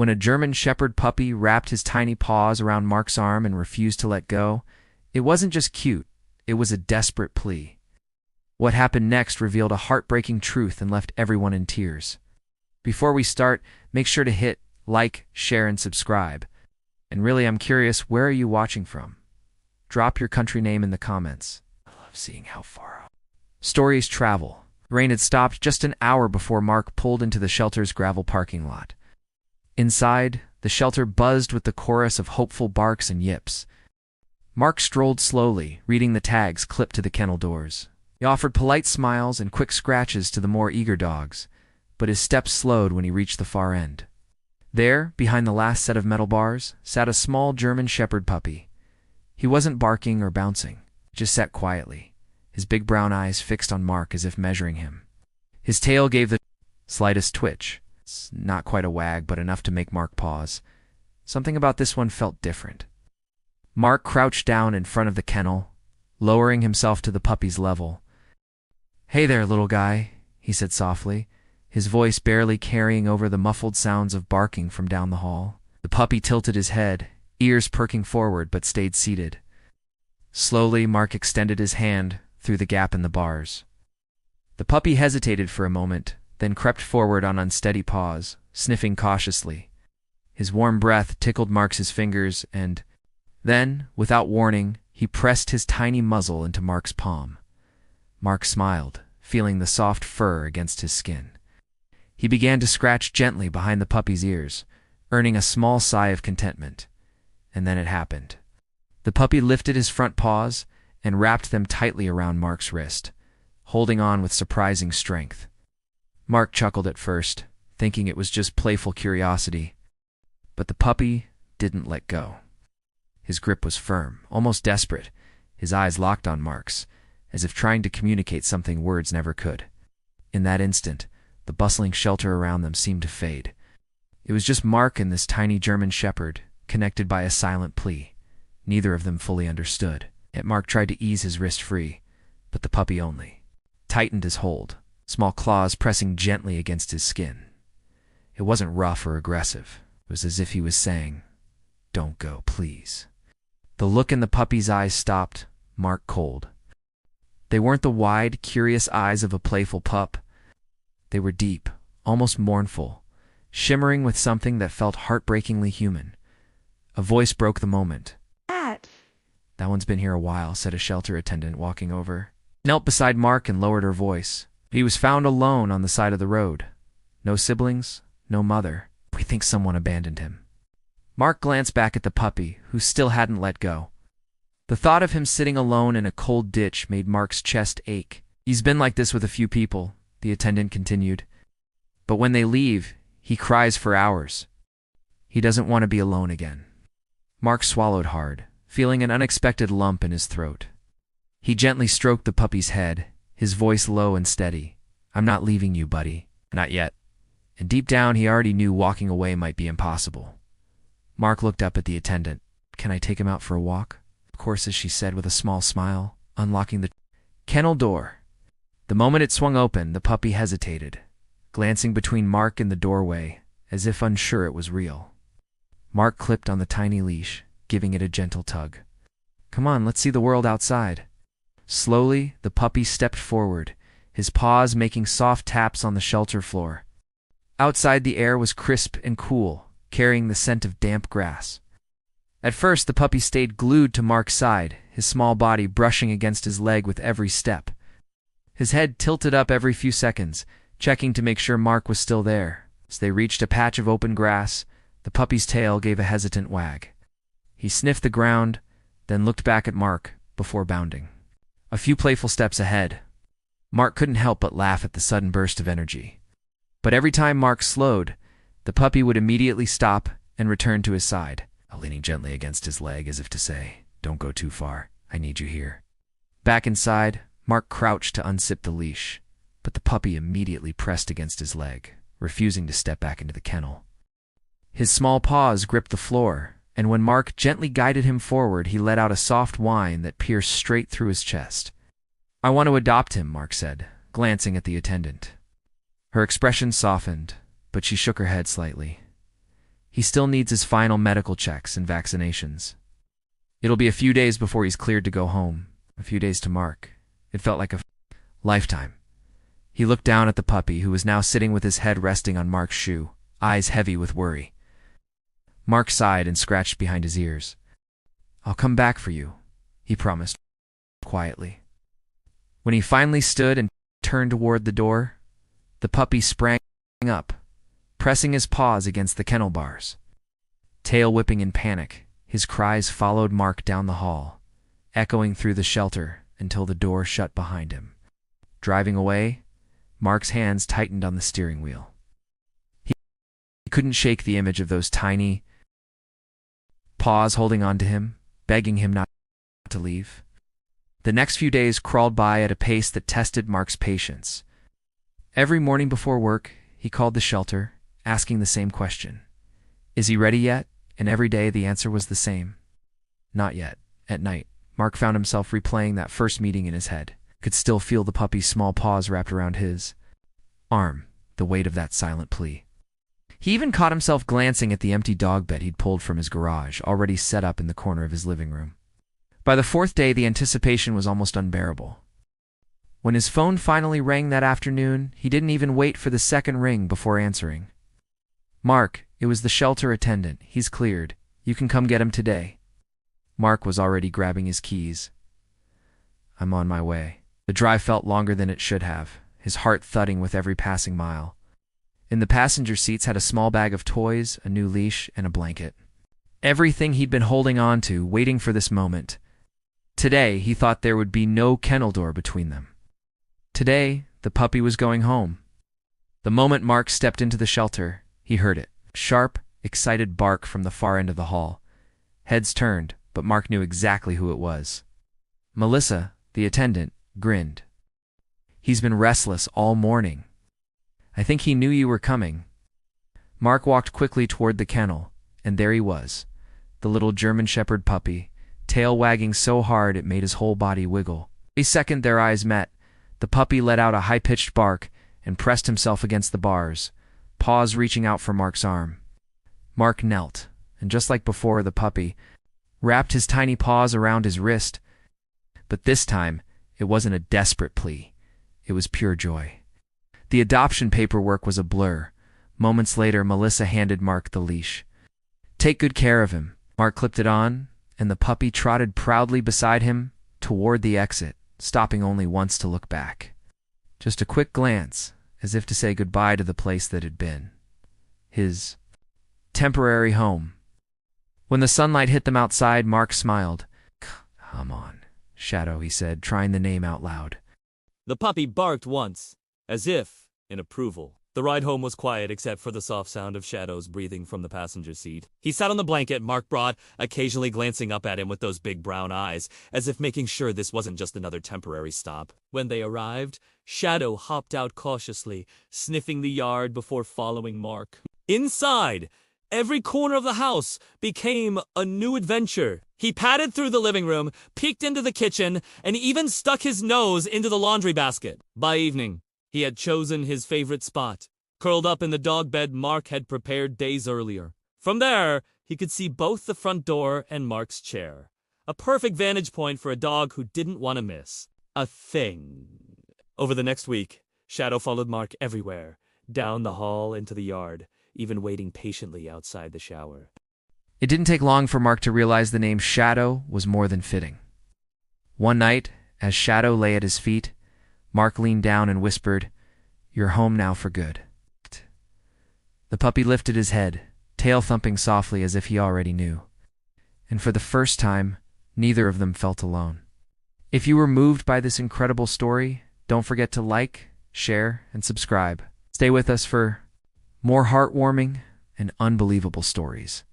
When a German Shepherd puppy wrapped his tiny paws around Mark's arm and refused to let go, it wasn't just cute, it was a desperate plea. What happened next revealed a heartbreaking truth and left everyone in tears. Before we start, make sure to hit like, share, and subscribe. And really, I'm curious, where are you watching from? Drop your country name in the comments. I love seeing how far out. Stories travel. The rain had stopped just an hour before Mark pulled into the shelter's gravel parking lot. Inside, the shelter buzzed with the chorus of hopeful barks and yips. Mark strolled slowly, reading the tags clipped to the kennel doors. He offered polite smiles and quick scratches to the more eager dogs, but his steps slowed when he reached the far end. There, behind the last set of metal bars, sat a small German Shepherd puppy. He wasn't barking or bouncing, just sat quietly, his big brown eyes fixed on Mark as if measuring him. His tail gave the slightest twitch. It's not quite a wag, but enough to make Mark pause. Something about this one felt different. Mark crouched down in front of the kennel, lowering himself to the puppy's level. "Hey there, little guy," he said softly, his voice barely carrying over the muffled sounds of barking from down the hall. The puppy tilted his head, ears perking forward, but stayed seated. Slowly, Mark extended his hand through the gap in the bars. The puppy hesitated for a moment, then crept forward on unsteady paws, sniffing cautiously. His warm breath tickled Mark's fingers, and then, without warning, he pressed his tiny muzzle into Mark's palm. Mark smiled, feeling the soft fur against his skin. He began to scratch gently behind the puppy's ears, earning a small sigh of contentment. And then it happened. The puppy lifted his front paws and wrapped them tightly around Mark's wrist, holding on with surprising strength. Mark chuckled at first, thinking it was just playful curiosity. But the puppy didn't let go. His grip was firm, almost desperate, his eyes locked on Mark's, as if trying to communicate something words never could. In that instant, the bustling shelter around them seemed to fade. It was just Mark and this tiny German Shepherd, connected by a silent plea. Neither of them fully understood. Yet Mark tried to ease his wrist free, but the puppy only tightened his hold, small claws pressing gently against his skin. It wasn't rough or aggressive. It was as if he was saying, "Don't go, please." The look in the puppy's eyes stopped Mark cold. They weren't the wide, curious eyes of a playful pup. They were deep, almost mournful, shimmering with something that felt heartbreakingly human. A voice broke the moment. "Cat." "That one's been here a while," said a shelter attendant walking over. Knelt beside Mark and lowered her voice. He was found alone on the side of the road. No siblings, no mother. "We think someone abandoned him." Mark glanced back at the puppy, who still hadn't let go. The thought of him sitting alone in a cold ditch made Mark's chest ache. "He's been like this with a few people," the attendant continued. "But when they leave, he cries for hours. He doesn't want to be alone again." Mark swallowed hard, feeling an unexpected lump in his throat. He gently stroked the puppy's head, his voice low and steady. "I'm not leaving you, buddy. Not yet." And deep down, he already knew walking away might be impossible. Mark looked up at the attendant. "Can I take him out for a walk?" "Of course," as she said with a small smile, unlocking the kennel door. The moment it swung open, the puppy hesitated, glancing between Mark and the doorway, as if unsure it was real. Mark clipped on the tiny leash, giving it a gentle tug. "Come on, let's see the world outside." Slowly, the puppy stepped forward, his paws making soft taps on the shelter floor. Outside, the air was crisp and cool, carrying the scent of damp grass. At first, the puppy stayed glued to Mark's side, his small body brushing against his leg with every step. His head tilted up every few seconds, checking to make sure Mark was still there. As they reached a patch of open grass, the puppy's tail gave a hesitant wag. He sniffed the ground, then looked back at Mark before bounding. A few playful steps ahead, Mark couldn't help but laugh at the sudden burst of energy. But every time Mark slowed, the puppy would immediately stop and return to his side, leaning gently against his leg as if to say, "Don't go too far. I need you here." Back inside, Mark crouched to unzip the leash, but the puppy immediately pressed against his leg, refusing to step back into the kennel. His small paws gripped the floor, and when Mark gently guided him forward, he let out a soft whine that pierced straight through his chest. "I want to adopt him," Mark said, glancing at the attendant. Her expression softened, but she shook her head slightly. He still needs his final medical checks and vaccinations. It'll be a few days before he's cleared to go home. A few days to Mark. It felt like a lifetime. He looked down at the puppy, who was now sitting with his head resting on Mark's shoe, eyes heavy with worry. Mark sighed and scratched behind his ears. "I'll come back for you," he promised quietly. When he finally stood and turned toward the door, the puppy sprang up, pressing his paws against the kennel bars. Tail whipping in panic, his cries followed Mark down the hall, echoing through the shelter until the door shut behind him. Driving away, Mark's hands tightened on the steering wheel. He couldn't shake the image of those tiny paws holding on to him, begging him not to leave. The next few days crawled by at a pace that tested Mark's patience. Every morning before work, he called the shelter, asking the same question. "Is he ready yet?" And every day the answer was the same. Not yet. At night, Mark found himself replaying that first meeting in his head. Could still feel the puppy's small paws wrapped around his arm, the weight of that silent plea. He even caught himself glancing at the empty dog bed he'd pulled from his garage, already set up in the corner of his living room. By the fourth day, the anticipation was almost unbearable. When his phone finally rang that afternoon, he didn't even wait for the second ring before answering. "Mark, it was the shelter attendant. He's cleared. You can come get him today." Mark was already grabbing his keys. "I'm on my way." The drive felt longer than it should have, his heart thudding with every passing mile. In the passenger seats had a small bag of toys, a new leash, and a blanket. Everything he'd been holding on to, waiting for this moment. Today, he thought there would be no kennel door between them. Today, the puppy was going home. The moment Mark stepped into the shelter, he heard it. Sharp, excited bark from the far end of the hall. Heads turned, but Mark knew exactly who it was. Melissa, the attendant, grinned. "He's been restless all morning. I think he knew you were coming." Mark walked quickly toward the kennel, and there he was, the little German Shepherd puppy, tail wagging so hard it made his whole body wiggle. A second their eyes met, the puppy let out a high-pitched bark and pressed himself against the bars, paws reaching out for Mark's arm. Mark knelt, and just like before, the puppy wrapped his tiny paws around his wrist. But this time, it wasn't a desperate plea. It was pure joy. The adoption paperwork was a blur. Moments later, Melissa handed Mark the leash. "Take good care of him." Mark clipped it on, and the puppy trotted proudly beside him toward the exit, stopping only once to look back. Just a quick glance, as if to say goodbye to the place that had been his temporary home. When the sunlight hit them outside, Mark smiled. "Come on, Shadow," he said, trying the name out loud. The puppy barked once, as if in approval. The ride home was quiet except for the soft sound of Shadow's breathing from the passenger seat. He sat on the blanket Mark brought, occasionally glancing up at him with those big brown eyes, as if making sure this wasn't just another temporary stop. When they arrived, Shadow hopped out cautiously, sniffing the yard before following Mark. Inside, every corner of the house became a new adventure. He padded through the living room, peeked into the kitchen, and even stuck his nose into the laundry basket. By evening, he had chosen his favorite spot, curled up in the dog bed Mark had prepared days earlier. From there, he could see both the front door and Mark's chair. A perfect vantage point for a dog who didn't want to miss a thing. Over the next week, Shadow followed Mark everywhere, down the hall into the yard, even waiting patiently outside the shower. It didn't take long for Mark to realize the name Shadow was more than fitting. One night, as Shadow lay at his feet, Mark leaned down and whispered, "You're home now for good." The puppy lifted his head, tail thumping softly as if he already knew. And for the first time, neither of them felt alone. If you were moved by this incredible story, don't forget to like, share, and subscribe. Stay with us for more heartwarming and unbelievable stories.